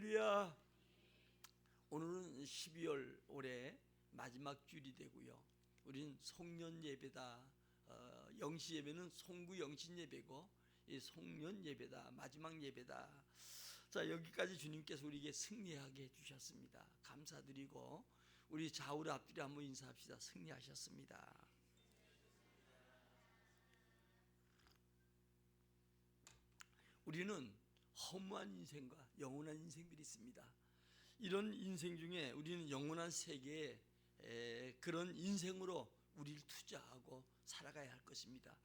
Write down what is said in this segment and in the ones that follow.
할렐루야. 오늘은 12월 올해 마지막 주일이 되고요. 우리는 송년 예배다. 영시 예배는 송구 영신 예배고, 이 송년 예배다. 마지막 예배다. 자, 여기까지 주님께서 우리에게 승리하게 해주셨습니다. 감사드리고 우리 좌우를 앞뒤로 한번 인사합시다. 승리하셨습니다. 우리는 허무한 인생과 영원한 인생들이 있습니다. 이런 인생 중에 우리는 영원한 세계에 그런 인생으로 우리를 투자하고 살아가야 할 것입니다.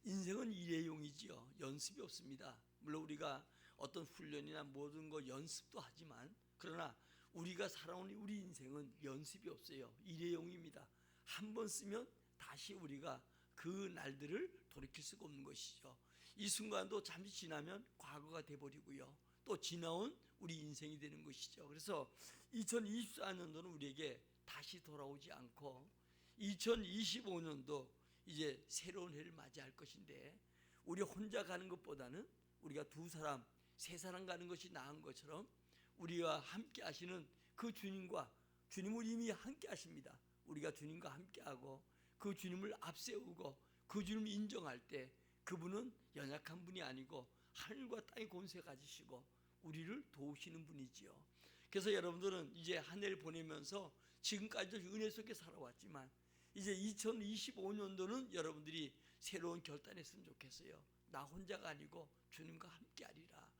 인생은 일회용이지요. 연습이 없습니다. 물론 우리가 어떤 훈련이나 모든 거 연습도 하지만, 그러나 우리가 살아온 우리 인생은 연습이 없어요. 일회용입니다. 한 번 쓰면 다시 우리가 그 날들을 돌이킬 수가 없는 것이죠. 이 순간도 잠시 지나면 과거가 돼버리고요, 또 지나온 우리 인생이 되는 것이죠. 그래서 2024년도는 우리에게 다시 돌아오지 않고 2025년도 이제 새로운 해를 맞이할 것인데, 우리 혼자 가는 것보다는 우리가 두 사람, 세 사람 가는 것이 나은 것처럼 우리와 함께 하시는 그 주님과, 주님을 이미 함께 하십니다. 우리가 주님과 함께하고 그 주님을 앞세우고 그 주님을 인정할 때 그분은 연약한 분이 아니고 하늘과 땅의 권세 가지시고 우리를 도우시는 분이지요. 그래서 여러분들은 이제 한 해를 보내면서 지금까지도 은혜 속에 살아왔지만, 이제 2025년도는 여러분들이 새로운 결단했으면 좋겠어요. 나 혼자가 아니고 주님과 함께 하리라.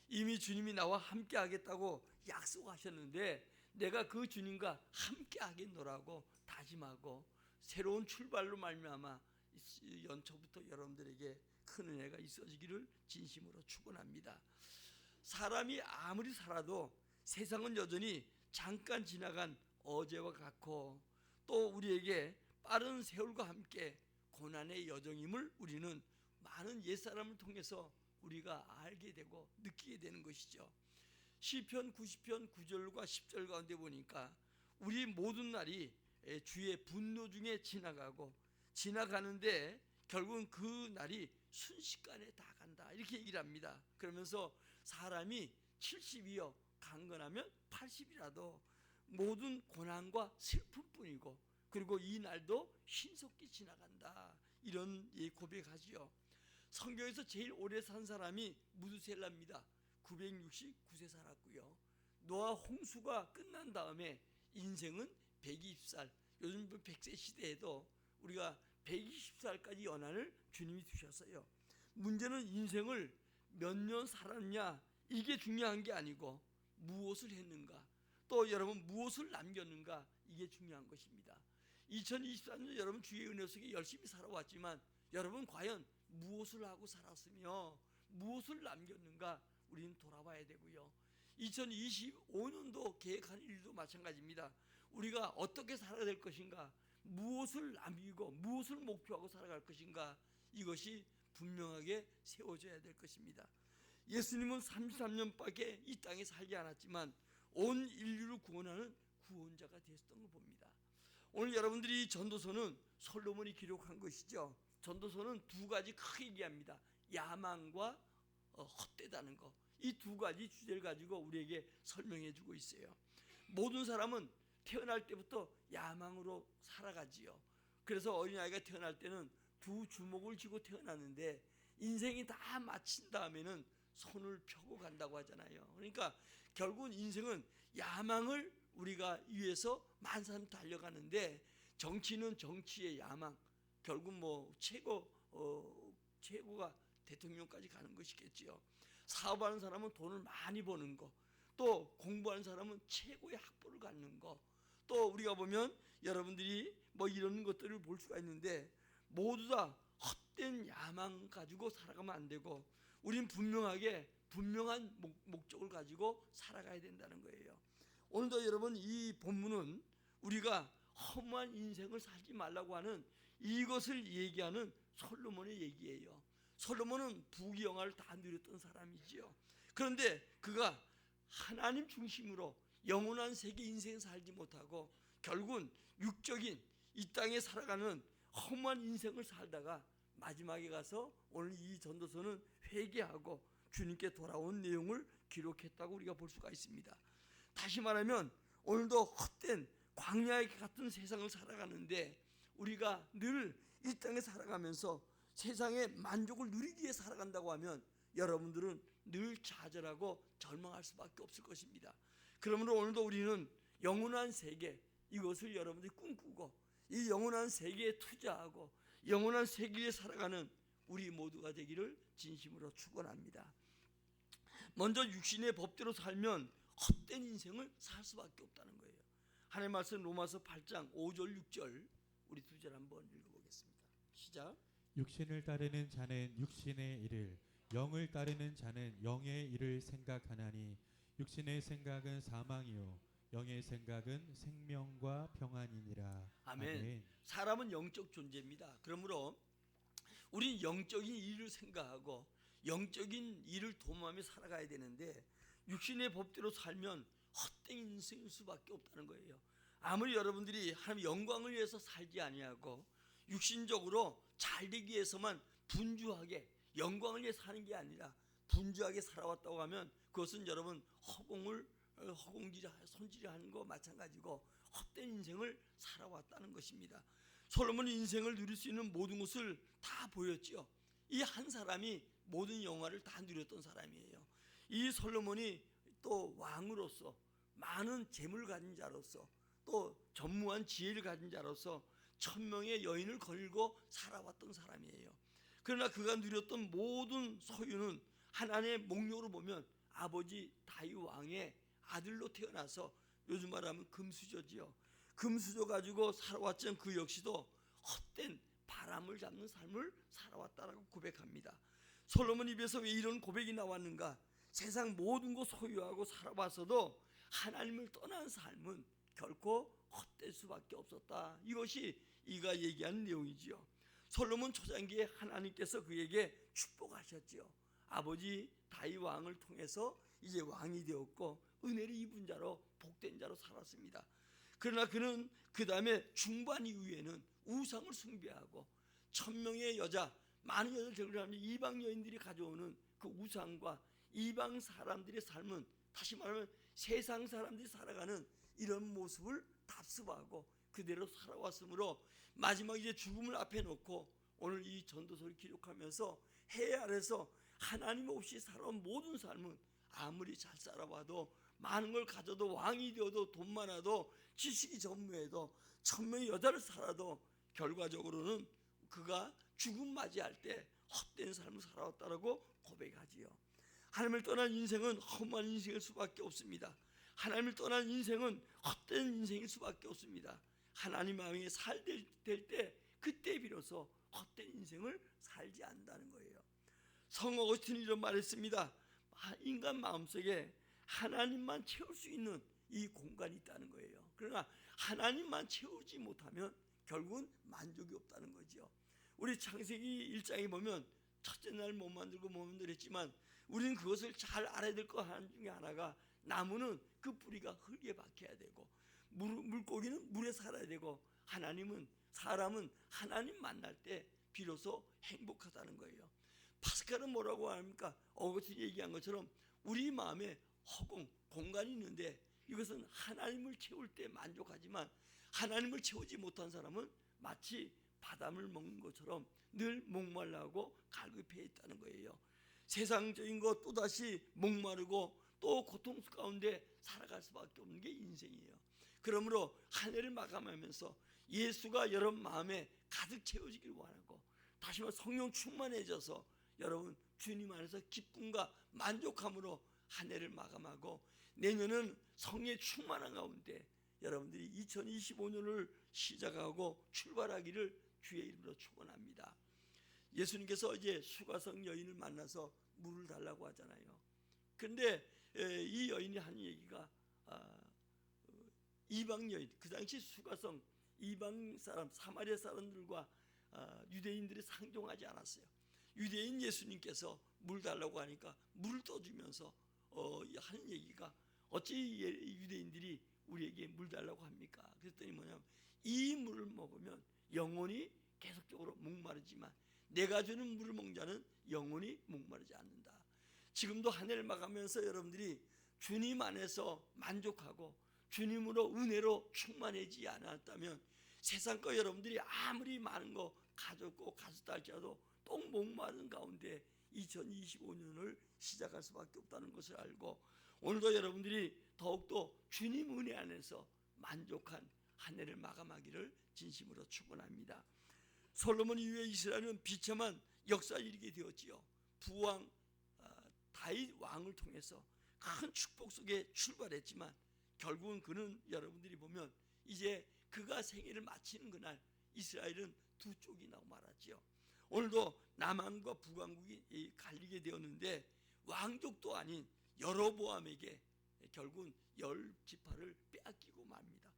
이미 주님이 나와 함께 하겠다고 약속하셨는데, 내가 그 주님과 함께 하겠노라고 다짐하고 새로운 출발로 말미암아 연초부터 여러분들에게 큰 은혜가 있어지기를 진심으로 축원합니다. 사람이 아무리 살아도 세상은 여전히 잠깐 지나간 어제와 같고, 또 우리에게 빠른 세월과 함께 고난의 여정임을 우리는 많은 옛사람을 통해서 우리가 알게 되고 느끼게 되는 것이죠. 시편 90편 9절과 10절 가운데 보니까 우리 모든 날이 주의 분노 중에 지나가는데 결국은 그 날이 순식간에 다 간다, 이렇게 얘기를 합니다. 그러면서 사람이 70이요 강건하면 80이라도 모든 고난과 슬픔뿐이고, 그리고 이 날도 신속히 지나간다, 이런 고백하지요. 성경에서 제일 오래 산 사람이 무두셀라입니다. 969세 살았고요. 노아 홍수가 끝난 다음에 인생은 120살, 요즘 100세 시대에도 우리가 120살까지 연한을 주님이 주셨어요. 문제는 인생을 몇 년 살았냐, 이게 중요한 게 아니고 무엇을 했는가, 또 여러분 무엇을 남겼는가, 이게 중요한 것입니다. 2024년 여러분 주의 은혜 속에 열심히 살아왔지만, 여러분 과연 무엇을 하고 살았으며 무엇을 남겼는가, 우리는 돌아봐야 되고요. 2025년도 계획하는 일도 마찬가지입니다. 우리가 어떻게 살아야 될 것인가, 무엇을 남기고 무엇을 목표하고 살아갈 것인가, 이것이 분명하게 세워져야 될 것입니다. 예수님은 33년밖에 이 땅에 살지 않았지만 온 인류를 구원하는 구원자가 되었던 걸 봅니다. 오늘 여러분들이 전도서는 솔로몬이 기록한 것이죠. 전도서는 두 가지 크게 얘기합니다. 야망과 헛되다는 것, 이 두 가지 주제를 가지고 우리에게 설명해 주고 있어요. 모든 사람은 태어날 때부터 야망으로 살아가지요. 그래서 어린아이가 태어날 때는 두 주먹을 쥐고 태어났는데, 인생이 다 마친 다음에는 손을 펴고 간다고 하잖아요. 그러니까 결국은 인생은 야망을 우리가 위해서 많은 사람이 달려가는데, 정치는 정치의 야망, 결국 뭐 최고가 대통령까지 가는 것이겠지요. 사업하는 사람은 돈을 많이 버는 거, 또 공부하는 사람은 최고의 학벌을 갖는 거, 또 우리가 보면 여러분들이 뭐 이런 것들을 볼 수가 있는데, 모두 다 헛된 야망 가지고 살아가면 안 되고, 우린 분명한 목적을 가지고 살아가야 된다는 거예요. 오늘도 여러분 이 본문은 우리가 허무한 인생을 살지 말라고 하는 이것을 얘기하는 솔로몬의 얘기예요. 솔로몬은 부귀영화를 다 누렸던 사람이지요. 그런데 그가 하나님 중심으로 영원한 세계 인생 살지 못하고 결국은 육적인 이 땅에 살아가는 허무한 인생을 살다가 마지막에 가서 오늘 이 전도서는 회개하고 주님께 돌아온 내용을 기록했다고 우리가 볼 수가 있습니다. 다시 말하면 오늘도 헛된 광야에 같은 세상을 살아가는데 우리가 늘 이 땅에 살아가면서 세상의 만족을 누리기 위해 살아간다고 하면 여러분들은 늘 좌절하고 절망할 수밖에 없을 것입니다. 그러므로 오늘도 우리는 영원한 세계, 이것을 여러분들이 꿈꾸고 이 영원한 세계에 투자하고 영원한 세계에 살아가는 우리 모두가 되기를 진심으로 축원합니다. 먼저 육신의 법대로 살면 헛된 인생을 살 수밖에 없다는 거예요. 하나님의 말씀 로마서 8장 5절 6절 우리 두 절 한번 읽어보겠습니다. 시작. 육신을 따르는 자는 육신의 일을, 영을 따르는 자는 영의 일을 생각하나니 육신의 생각은 사망이요 영의 생각은 생명과 평안이니라. 아멘. 사람은 영적 존재입니다. 그러므로 우리는 영적인 일을 생각하고 영적인 일을 도모하며 살아가야 되는데 육신의 법대로 살면 헛된 인생일 수밖에 없다는 거예요. 아무리 여러분들이 하나님의 영광을 위해서 살지 아니하고 육신적으로 잘 되기 위해서만 분주하게 영광을 위해 사는 게 아니라 분주하게 살아왔다고 하면 그것은 여러분 손질하는 거 마찬가지고 헛된 인생을 살아왔다는 것입니다. 솔로몬이 인생을 누릴 수 있는 모든 것을 다 보였지요. 이 한 사람이 모든 영화를 다 누렸던 사람이에요. 이 솔로몬이 또 왕으로서 많은 재물을 가진 자로서 또 전무한 지혜를 가진 자로서 1000명의 여인을 걸고 살아왔던 사람이에요. 그러나 그가 누렸던 모든 소유는 하나님의 목록으로 보면 아버지 다윗 왕의 아들로 태어나서 요즘 말하면 금수저지요. 금수저 가지고 살아왔지만 그 역시도 헛된 바람을 잡는 삶을 살아왔다라고 고백합니다. 솔로몬 입에서 왜 이런 고백이 나왔는가? 세상 모든 것 소유하고 살아봤어도 하나님을 떠난 삶은 결코 헛될 수밖에 없었다. 이것이 이가 얘기하는 내용이지요. 솔로몬 초장기에 하나님께서 그에게 축복하셨지요. 아버지 다윗 왕을 통해서 이제 왕이 되었고 은혜를 입은 자로 복된 자로 살았습니다. 그러나 그는 그 다음에 중반 이후에는 우상을 숭배하고 1000명의 여자, 많은 여자를 데리고 이방 여인들이 가져오는 그 우상과 이방 사람들의 삶은 다시 말하면 세상 사람들이 살아가는 이런 모습을 답습하고 그대로 살아왔으므로 마지막 이제 죽음을 앞에 놓고 오늘 이 전도서를 기록하면서 해 아래서 하나님 없이 살아온 모든 삶은 아무리 잘 살아봐도 많은 걸 가져도 왕이 되어도 돈 많아도 지식이 전무해도 1000명의 여자를 살아도 결과적으로는 그가 죽음 맞이할 때 헛된 삶을 살아왔다라고 고백하지요. 하나님을 떠난 인생은 험한 인생일 수밖에 없습니다. 하나님을 떠난 인생은 헛된 인생일 수밖에 없습니다. 하나님 마음에 살될 때 그때 비로소 헛된 인생을 살지 않는다는 거예요. 성호 어거스틴이 이런 말했습니다. 인간 마음속에 하나님만 채울 수 있는 이 공간이 있다는 거예요. 그러나 하나님만 채우지 못하면 결국은 만족이 없다는 거죠. 우리 창세기 1장에 보면 첫째 날 못 만들고 못 만들었지만 우리는 그것을 잘 알아야 될 것 중에 하나가 나무는 그 뿌리가 흙에 박혀야 되고 물고기는 물에 살아야 되고 사람은 하나님 만날 때 비로소 행복하다는 거예요. 파스칼은 뭐라고 합니까? 어거스틴이 얘기한 것처럼 우리 마음에 공간이 있는데 이것은 하나님을 채울 때 만족하지만 하나님을 채우지 못한 사람은 마치 바닷물 먹는 것처럼 늘 목말라하고 갈급해 있다는 거예요. 세상적인 것 또다시 목마르고 또 고통 가운데 살아갈 수밖에 없는 게 인생이에요. 그러므로 한 해를 마감하면서 예수가 여러분 마음에 가득 채워지길 원하고 다시 말해 성령 충만해져서 여러분 주님 안에서 기쁨과 만족함으로 한 해를 마감하고 내년은 성령의 충만한 가운데 여러분들이 2025년을 시작하고 출발하기를 주의 이름으로 축원합니다. 예수님께서 이제 수가성 여인을 만나서 물을 달라고 하잖아요. 그런데 이 여인이 한 얘기가 이방 여인, 그 당시 수가성 이방 사람 사마리아 사람들과 유대인들이 상종하지 않았어요. 유대인 예수님께서 물 달라고 하니까 물을 떠주면서 하는 얘기가 어찌 유대인들이 우리에게 물 달라고 합니까? 그랬더니 뭐냐면 이 물을 먹으면 영원히 계속적으로 목마르지만 내가 주는 물을 먹는 자는 영원히 목마르지 않는다. 지금도 한 해를 마감하면서 여러분들이 주님 안에서 만족하고 주님으로 은혜로 충만하지 않았다면 세상 거 여러분들이 아무리 많은 거 가졌고 가졌다 할지라도 똥 목마른 가운데 2025년을 시작할 수밖에 없다는 것을 알고, 오늘도 여러분들이 더욱더 주님 은혜 안에서 만족한 한 해를 마감하기를 진심으로 축원합니다. 솔로몬 이후에 이스라엘은 비참한 역사를 이루게 되었지요. 부왕 다윗 왕을 통해서 큰 축복 속에 출발했지만 결국은 그는 여러분들이 보면 이제 그가 생애를 마치는 그날 이스라엘은 두 쪽이 나고 말았지요. 오늘도 남한과 북왕국이 갈리게 되었는데 왕족도 아닌 여로보암에게 결국은 10지파를 빼앗기고 맙니다.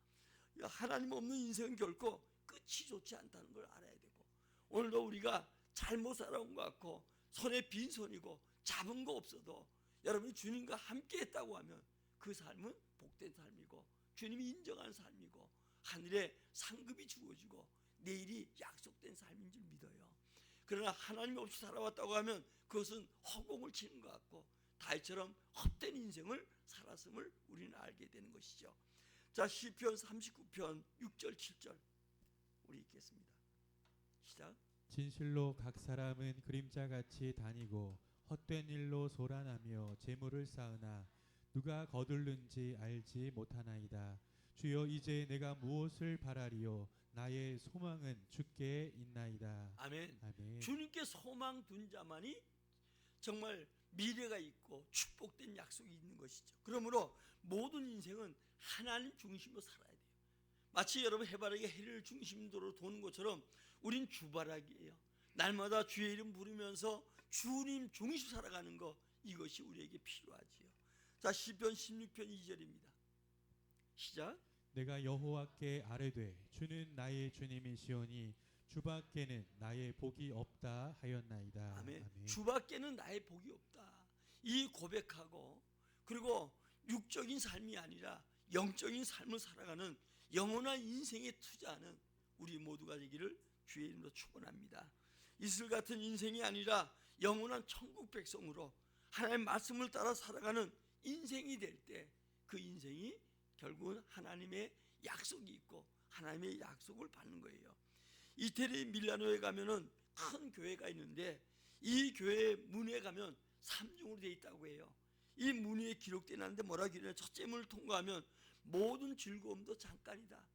하나님 없는 인생은 결코 끝이 좋지 않다는 걸 알아야 되고, 오늘도 우리가 잘못 살아온 것 같고 손에 빈손이고 잡은 거 없어도 여러분이 주님과 함께 했다고 하면 그 삶은 복된 삶이고 주님이 인정하는 삶이고 하늘에 상급이 주어지고 내일이 약속된 삶인 줄 믿어요. 그러나 하나님 없이 살아왔다고 하면 그것은 허공을 치는 것 같고 다윗처럼 헛된 인생을 살았음을 우리는 알게 되는 것이죠. 자, 시편 39편 6절 7절 우리 읽겠습니다. 시작. 진실로 각 사람은 그림자같이 다니고 헛된 일로 소란하며 재물을 쌓으나 누가 거둘는지 알지 못하나이다. 주여, 이제 내가 무엇을 바라리요? 나의 소망은 주께 있나이다. 아멘. 아멘. 주님께 소망 둔 자만이 정말 미래가 있고 축복된 약속이 있는 것이죠. 그러므로 모든 인생은 하나님 중심으로 살아야 돼요. 마치 여러분 해바라기 해를 중심으로 도는 것처럼 우린 주바라기예요. 날마다 주의 이름 부르면서 주님 중심 살아가는 것, 이것이 우리에게 필요하지요. 자, 시편 16편 2절입니다. 시작. 내가 여호와께 아뢰되 주는 나의 주님이시오니 주밖에는 나의 복이 없다 하였나이다. 아멘. 아멘. 주밖에는 나의 복이 없다. 이 고백하고 그리고 육적인 삶이 아니라 영적인 삶을 살아가는 영원한 인생에 투자하는 우리 모두가 되기를 주의 이름으로 축원합니다. 이슬 같은 인생이 아니라 영원한 천국 백성으로 하나님의 말씀을 따라 살아가는 인생이 될 때 그 인생이 결국은 하나님의 약속이 있고 하나님의 약속을 받는 거예요. 이태리 밀라노에 가면은 큰 교회가 있는데 이 교회 문에 가면 3중으로 되어 있다고 해요. 이 문에 기록되는데 뭐라 그러냐? 첫째 문을 통과하면 모든 즐거움도 잠깐이다.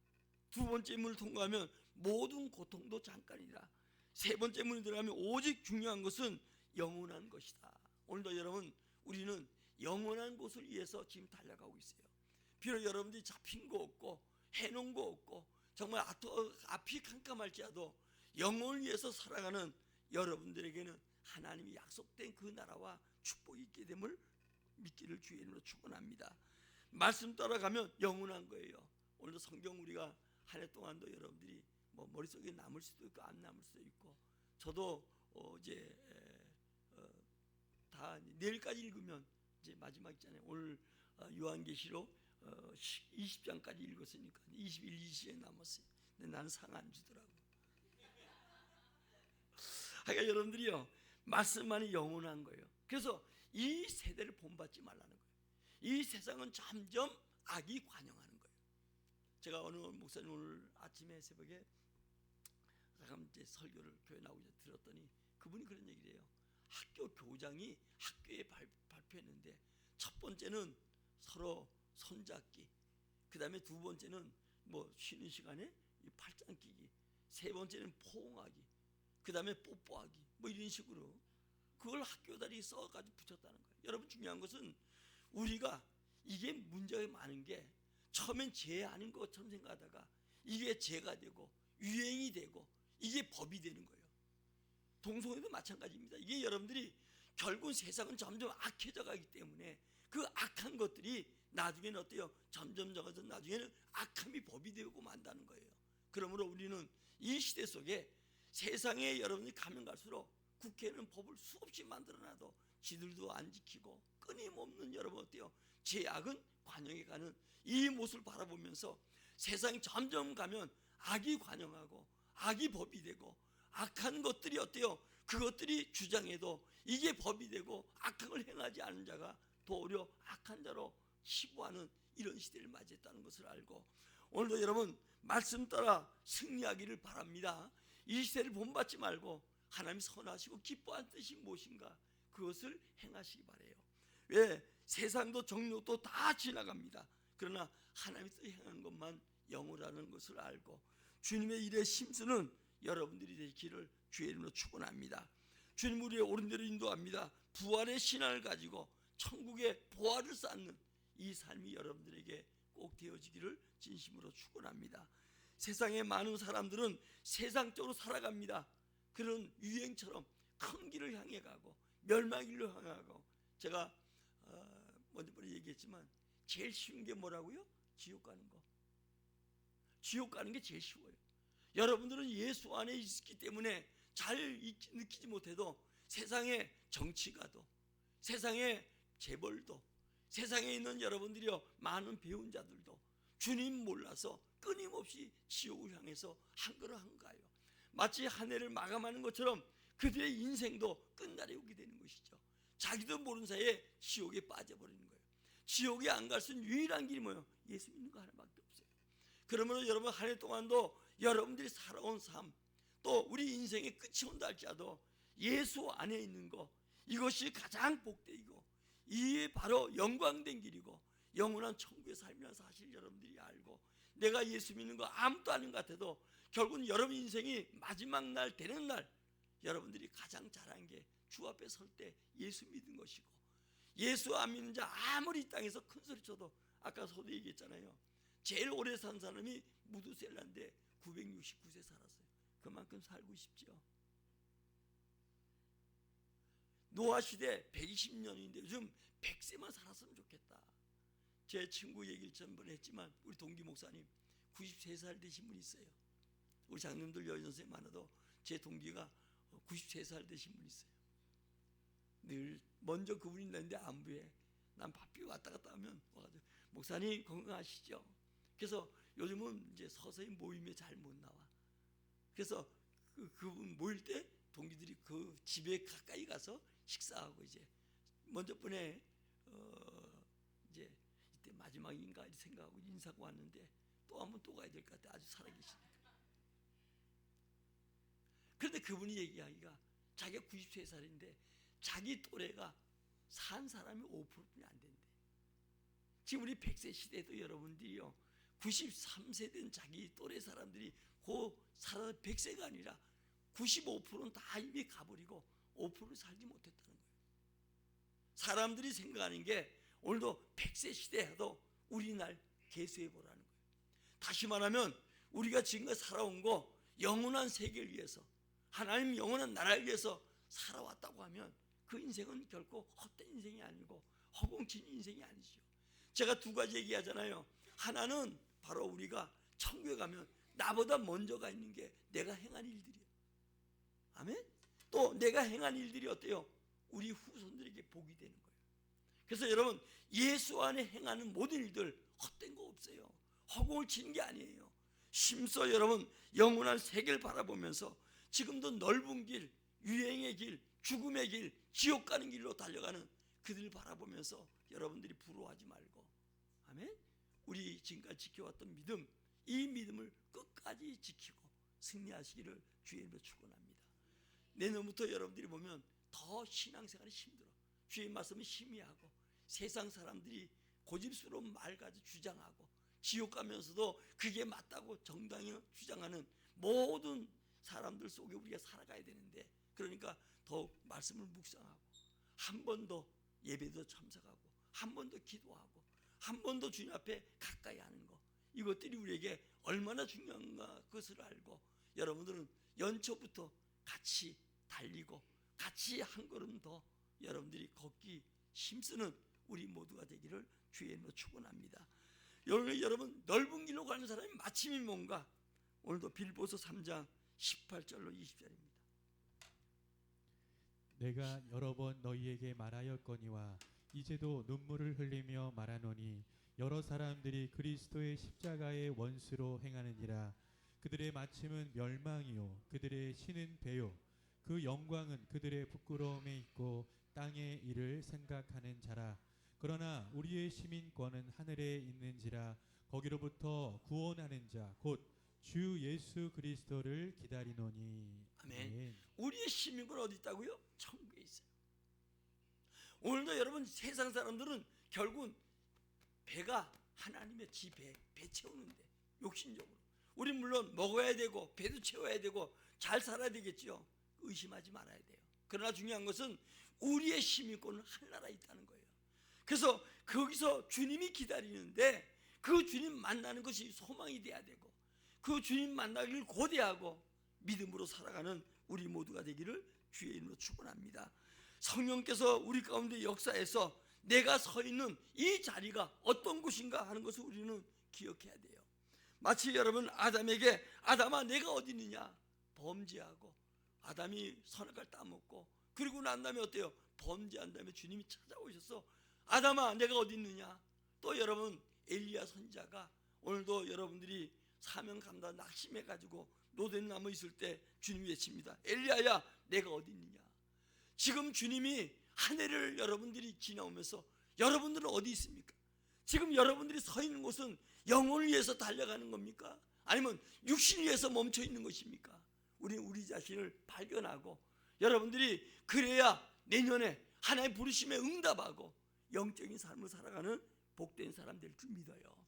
두 번째 문을 통과하면 모든 고통도 잠깐이다. 세 번째 문에 들어가면 오직 중요한 것은 영원한 것이다. 오늘도 여러분, 우리는 영원한 곳을 위해서 지금 달려가고 있어요. 비록 여러분들이 잡힌 거 없고 해놓은 거 없고 정말 앞이 캄캄할지라도 영혼을 위해서 살아가는 여러분들에게는 하나님이 약속된 그 나라와 축복이 있게 됨을 믿기를 주의 이름으로 축원합니다. 말씀 따라가면 영원한 거예요. 오늘도 성경 우리가 한 해 동안도 여러분들이 뭐 머릿속에 남을 수도 있고 안 남을 수도 있고, 저도 이제 다 내일까지 읽으면 이제 마지막 있잖아요. 오늘 요한계시록 20장까지 읽었으니까 21, 22장 남았어요. 근데 나는 상 안 주더라고. 그러니까 여러분들이요, 말씀만이 영원한 거예요. 그래서 이 세대를 본받지 말라는 거예요. 이 세상은 점점 악이 관영하는 거예요. 제가 어느 목사님 오늘 아침에 새벽에 잠깐 이제 설교를 교회 나오기 전에 들었더니 그분이 그런 얘기를 해요. 학교 교장이 학교에 발표했는데 첫 번째는 서로 손잡기, 그 다음에 두 번째는 뭐 쉬는 시간에 팔짱 끼기, 세 번째는 포옹하기, 그 다음에 뽀뽀하기, 뭐 이런 식으로 그걸 학교다리 써가지고 붙였다는 거예요. 여러분, 중요한 것은 우리가 이게 문제가 많은 게 처음엔 죄 아닌 것처럼 생각하다가 이게 죄가 되고 유행이 되고 이게 법이 되는 거예요. 동성애도 마찬가지입니다. 이게 여러분들이 결국 세상은 점점 악해져 가기 때문에 그 악한 것들이 나중에는 어때요? 점점 적어서 나중에는 악함이 법이 되고 만다는 거예요. 그러므로 우리는 이 시대 속에 세상에 여러분이 가면 갈수록 국회는 법을 수없이 만들어놔도 지들도 안 지키고 끊임없는 여러분 어때요? 죄악은 관영해 가는 이 모습을 바라보면서 세상이 점점 가면 악이 관영하고 악이 법이 되고 악한 것들이 어때요? 그것들이 주장해도 이게 법이 되고 악한 걸 행하지 않은 자가 도리어 악한 자로 치부하는 이런 시대를 맞이했다는 것을 알고 오늘도 여러분 말씀 따라 승리하기를 바랍니다. 이 시대를 본받지 말고 하나님 선하시고 기뻐하는 뜻이 무엇인가 그것을 행하시기 바라요. 왜? 세상도 정욕도 다 지나갑니다. 그러나 하나님의 뜻 행하는 것만 영원하는 것을 알고 주님의 일에 힘쓰는 여러분들이 되기를 주의 이름으로 축원합니다. 주님 우리의 옳은 대로 인도합니다. 부활의 신앙을 가지고 천국의 보화를 쌓는 이 삶이 여러분들에게 꼭 되어지기를 진심으로 축원합니다. 세상의 많은 사람들은 세상적으로 살아갑니다. 그런 유행처럼 큰 길을 향해 가고 멸망길로 향해 가고 제가 먼저 얘기했지만 제일 쉬운 게 뭐라고요? 지옥 가는 거. 지옥 가는 게 제일 쉬워요. 여러분들은 예수 안에 있기 때문에 잘 느끼지 못해도 세상의 정치가도 세상의 재벌도 세상에 있는 여러분들이요 많은 배운 자들도 주님 몰라서 끊임없이 지옥을 향해서 한 걸음 한 가요. 마치 한 해를 마감하는 것처럼 그들의 인생도 끝날에 오게 되는 것이죠. 자기도 모르는 사이에 지옥에 빠져버리는 거예요. 지옥에 안 갈 수 있는 유일한 길이 뭐예요? 예수 믿는 거 하나밖에 없어요. 그러므로 여러분 한 해 동안도 여러분들이 살아온 삶 또 우리 인생의 끝이 온다 할지라도 예수 안에 있는 거 이것이 가장 복되이고 이게 바로 영광된 길이고 영원한 천국의 삶이라는 사실 여러분들이 알고 내가 예수 믿는 거 아무도 아닌 것 같아도 결국은 여러분 인생이 마지막 날 되는 날 여러분들이 가장 잘한 게 주 앞에 설 때 예수 믿는 것이고 예수 안 믿는 자 아무리 이 땅에서 큰 소리 쳐도 아까 저도 얘기했잖아요. 제일 오래 산 사람이 무두셀라인데 969세 살았어요. 그만큼 살고 싶죠. 노아 시대 120년인데 요즘 100세만 살았으면 좋겠다. 제 친구 얘기를 전번에 했지만 우리 동기 목사님 93살 되신 분 있어요. 우리 장님들 여인 선생님 많아도 제 동기가 93살 되신 분 있어요. 늘 먼저 그분이 있는데 안부에 난 바삐 왔다 갔다 하면 와가지고 목사님 건강하시죠? 그래서 요즘은 이제 서서히 모임에 잘 못 나와. 그래서 그분 모일 때 동기들이 그 집에 가까이 가서 식사하고 이제 먼저 번에 이제 이때 마지막인가 생각하고 인사하고 왔는데 또 한번 또 가야 될 것 같아. 아주 살아계시니까. 그런데 그분이 얘기하기가 자기가 93살인데 자기 또래가 산 사람이 5%뿐이 안 된대. 지금 우리 100세 시대에도 여러분들이요 93세 된 자기 또래 사람들이 그 살아 100세가 아니라 95%는 다 이미 가버리고 5%를 살지 못했다는 거예요. 사람들이 생각하는 게 오늘도 100세 시대에도 우리 날 계수해 보라는 거예요. 다시 말하면 우리가 지금까지 살아온 거 영원한 세계를 위해서 하나님 영원한 나라를 위해서 살아왔다고 하면 그 인생은 결코 헛된 인생이 아니고 허공친 인생이 아니죠. 제가 두 가지 얘기하잖아요. 하나는 바로 우리가 천국에 가면 나보다 먼저 가 있는 게 내가 행한 일들이에요. 아멘? 또 내가 행한 일들이 어때요? 우리 후손들에게 복이 되는 거예요. 그래서 여러분 예수 안에 행하는 모든 일들 헛된 거 없어요. 허공을 치는 게 아니에요. 심서 여러분 영원한 세계를 바라보면서 지금도 넓은 길, 유행의 길, 죽음의 길, 지옥 가는 길로 달려가는 그들을 바라보면서 여러분들이 부러워하지 말고 아멘? 우리 지금까지 지켜왔던 믿음 이 믿음을 끝까지 지키고 승리하시기를 주의 이름으로 축원합니다. 내년부터 여러분들이 보면 더 신앙생활이 힘들어. 주의 말씀을 심의하고 세상 사람들이 고집스러운 말 가지고 주장하고 지옥 가면서도 그게 맞다고 정당히 주장하는 모든 사람들 속에 우리가 살아가야 되는데 그러니까 더욱 말씀을 묵상하고 한 번 더 예배도 참석하고 한 번 더 기도하고 한 번 더 주님 앞에 가까이 하는 것 이것들이 우리에게 얼마나 중요한가 그것을 알고 여러분들은 연초부터 같이 달리고 같이 한 걸음 더 여러분들이 걷기 힘쓰는 우리 모두가 되기를 주의 이름으로 축원합니다. 여러분 넓은 길로 가는 사람이 마침이 뭔가 오늘도 빌보서 3장 18절로 20절입니다. 내가 여러 번 너희에게 말하였거니와 이제도 눈물을 흘리며 말하노니 여러 사람들이 그리스도의 십자가의 원수로 행하느니라. 그들의 마침은 멸망이요 그들의 신은 배요 그 영광은 그들의 부끄러움에 있고 땅의 일을 생각하는 자라. 그러나 우리의 시민권은 하늘에 있는지라. 거기로부터 구원하는 자 곧 주 예수 그리스도를 기다리노니. 아멘. 우리의 시민권 어디 있다고요? 천국에 있어요. 오늘도 여러분 세상 사람들은 결국은 배가 하나님의 배 채우는데 욕심적으로 우리 물론 먹어야 되고 배도 채워야 되고 잘 살아야 되겠죠. 의심하지 말아야 돼요. 그러나 중요한 것은 우리의 시민권은 하늘나라에 있다는 거예요. 그래서 거기서 주님이 기다리는데 그 주님 만나는 것이 소망이 돼야 되고 그 주님 만나기를 고대하고 믿음으로 살아가는 우리 모두가 되기를 주의 이름으로 축원합니다. 성령께서 우리 가운데 역사해서 내가 서 있는 이 자리가 어떤 곳인가 하는 것을 우리는 기억해야 돼요. 마치 여러분 아담에게 아담아 내가 어디 있느냐 범죄하고 아담이 선악과를 따먹고 그리고 난 다음에 어때요? 범죄한 다음에 주님이 찾아오셔서 아담아 내가 어디 있느냐. 또 여러분 엘리야 선지자가 오늘도 여러분들이 사명 감당 낙심해가지고 노된 나무 있을 때 주님이 외칩니다. 엘리야야 내가 어디 있느냐. 지금 주님이 한 해를 여러분들이 지나오면서 여러분들은 어디 있습니까? 지금 여러분들이 서 있는 곳은 영혼을 위해서 달려가는 겁니까? 아니면 육신을 위해서 멈춰 있는 것입니까? 우리는 우리 자신을 발견하고 여러분들이 그래야 내년에 하나님의 부르심에 응답하고 영적인 삶을 살아가는 복된 사람 될 줄 믿어요.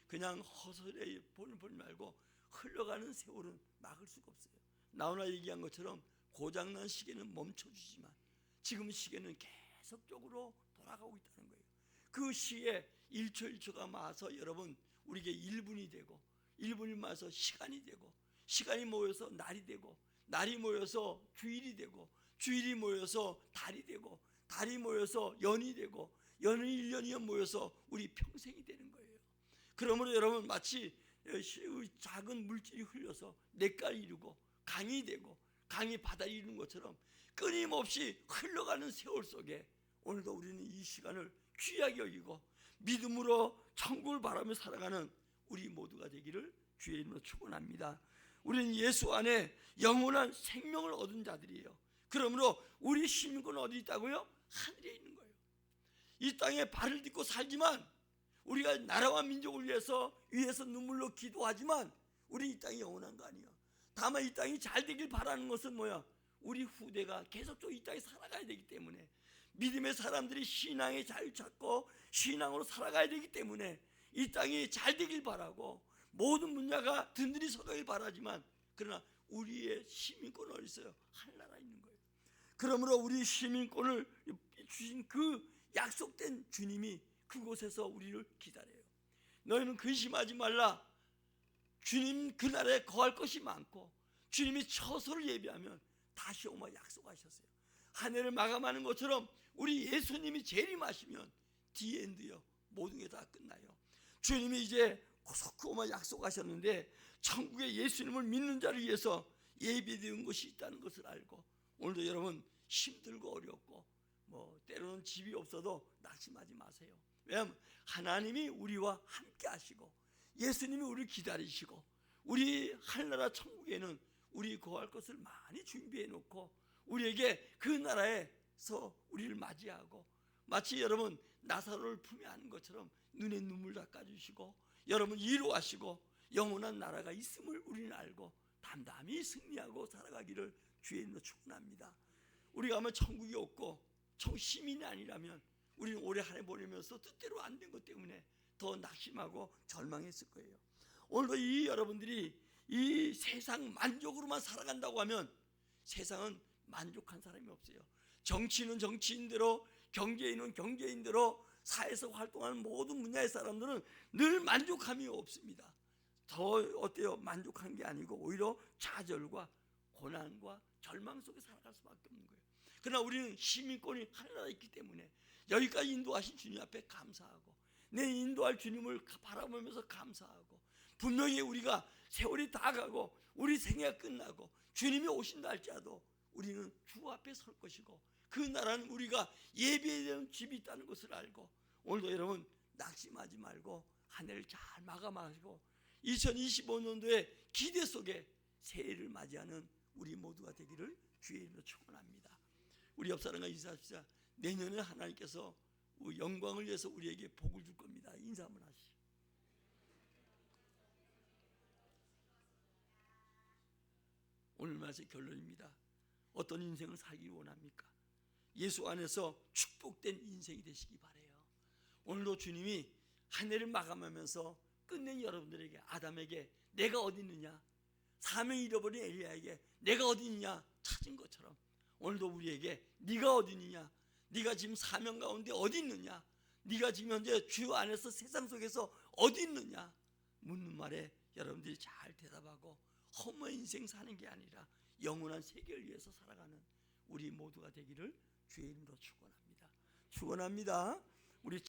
그냥 허설에 보지 말고 흘러가는 세월은 막을 수가 없어요. 나오나 얘기한 것처럼 고장난 시계는 멈춰주지만 지금 시계는 계속적으로 돌아가고 있다는 거예요. 그 시에 1초 1초가 마서 여러분 우리에게 1분이 되고 1분이 마서 시간이 되고 시간이 모여서 날이 되고 날이 모여서 주일이 되고 주일이 모여서 달이 되고 달이 모여서 연이 되고 연이 1년이 모여서 우리 평생이 되는 거예요. 그러므로 여러분 마치 작은 물질이 흘려서 냇가를 이루고 강이 되고 강이 바다를 이루는 것처럼 끊임없이 흘러가는 세월 속에 오늘도 우리는 이 시간을 귀하게 여기고 믿음으로 천국을 바라며 살아가는 우리 모두가 되기를 주의 이름으로 축원합니다. 우리는 예수 안에 영원한 생명을 얻은 자들이에요. 그러므로 우리 시민권은 어디 있다고요? 하늘에 있는 거예요. 이 땅에 발을 딛고 살지만 우리가 나라와 민족을 위해서 눈물로 기도하지만 우리 이 땅이 영원한 거 아니에요. 다만 이 땅이 잘 되길 바라는 것은 뭐야? 우리 후대가 계속적으로 이 땅에 살아가야 되기 때문에 믿음의 사람들이 신앙의 자유 찾고 신앙으로 살아가야 되기 때문에 이 땅이 잘 되길 바라고 모든 문화가 든든히 서가길 바라지만 그러나 우리의 시민권은 어디 있어요? 하늘나라에 있는 거예요. 그러므로 우리 시민권을 주신 그 약속된 주님이 그곳에서 우리를 기다려요. 너희는 근심하지 말라. 주님 그 나라에 거할 것이 많고 주님이 처소를 예비하면 다시 오마 약속하셨어요. 한 해를 마감하는 것처럼 우리 예수님이 재림하시면 디엔드요 모든 게 다 끝나요. 주님이 이제 고속히 오마 약속하셨는데 천국에 예수님을 믿는 자를 위해서 예비되어 것이 있다는 것을 알고 오늘도 여러분 힘들고 어렵고 때로는 집이 없어도 낙심하지 마세요. 왜냐하면 하나님이 우리와 함께 하시고 예수님이 우리를 기다리시고 우리 하늘나라 천국에는 우리 거할 것을 많이 준비해 놓고 우리에게 그 나라에서 우리를 맞이하고 마치 여러분 나사로를 품에 안은 것처럼 눈에 눈물 닦아주시고 여러분 위로하시고 영원한 나라가 있음을 우리는 알고 담담히 승리하고 살아가기를 주의 이름으로 축원합니다. 우리가 아마 천국이 없고 시민이 아니라면 우리는 올해 한 해 보내면서 뜻대로 안 된 것 때문에 더 낙심하고 절망했을 거예요. 오늘도 이 여러분들이 이 세상 만족으로만 살아간다고 하면 세상은 만족한 사람이 없어요. 정치인은 정치인대로 경제인은 경제인대로 사회에서 활동하는 모든 분야의 사람들은 늘 만족함이 없습니다. 더 어때요? 만족한 게 아니고 오히려 좌절과 고난과 절망 속에 살아갈 수밖에 없는 거예요. 그러나 우리는 시민권이 하늘나라에 있기 때문에 여기까지 인도하신 주님 앞에 감사하고 내 인도할 주님을 바라보면서 감사하고 분명히 우리가 세월이 다 가고 우리 생애가 끝나고 주님이 오신다 할지라도 우리는 주 앞에 설 것이고 그 나라는 우리가 예비된 집이 있다는 것을 알고 오늘도 여러분 낙심하지 말고 한 해를 잘 마감하시고 2025년도에 기대 속에 새해를 맞이하는 우리 모두가 되기를 주의 이름으로 축원합니다. 우리 옆 사람과 인사합시다. 내년에 하나님께서 영광을 위해서 우리에게 복을 줄 겁니다. 인사 한번 하시죠. 오늘 말씀 결론입니다. 어떤 인생을 살기 원합니까? 예수 안에서 축복된 인생이 되시기 바라요. 오늘도 주님이 한 해를 마감하면서 끝낸 여러분들에게, 아담에게 내가 어디 있느냐, 사명 잃어버린 엘리야에게 내가 어디 있느냐 찾은 것처럼 오늘도 우리에게 네가 어디 있느냐, 네가 지금 사명 가운데 어디 있느냐, 네가 지금 현재 주 안에서 세상 속에서 어디 있느냐 묻는 말에 여러분들이 잘 대답하고 허무한 인생 사는 게 아니라 영원한 세계를 위해서 살아가는 우리 모두가 되기를 주의 이름으로 축원합니다. 축원합니다. 우리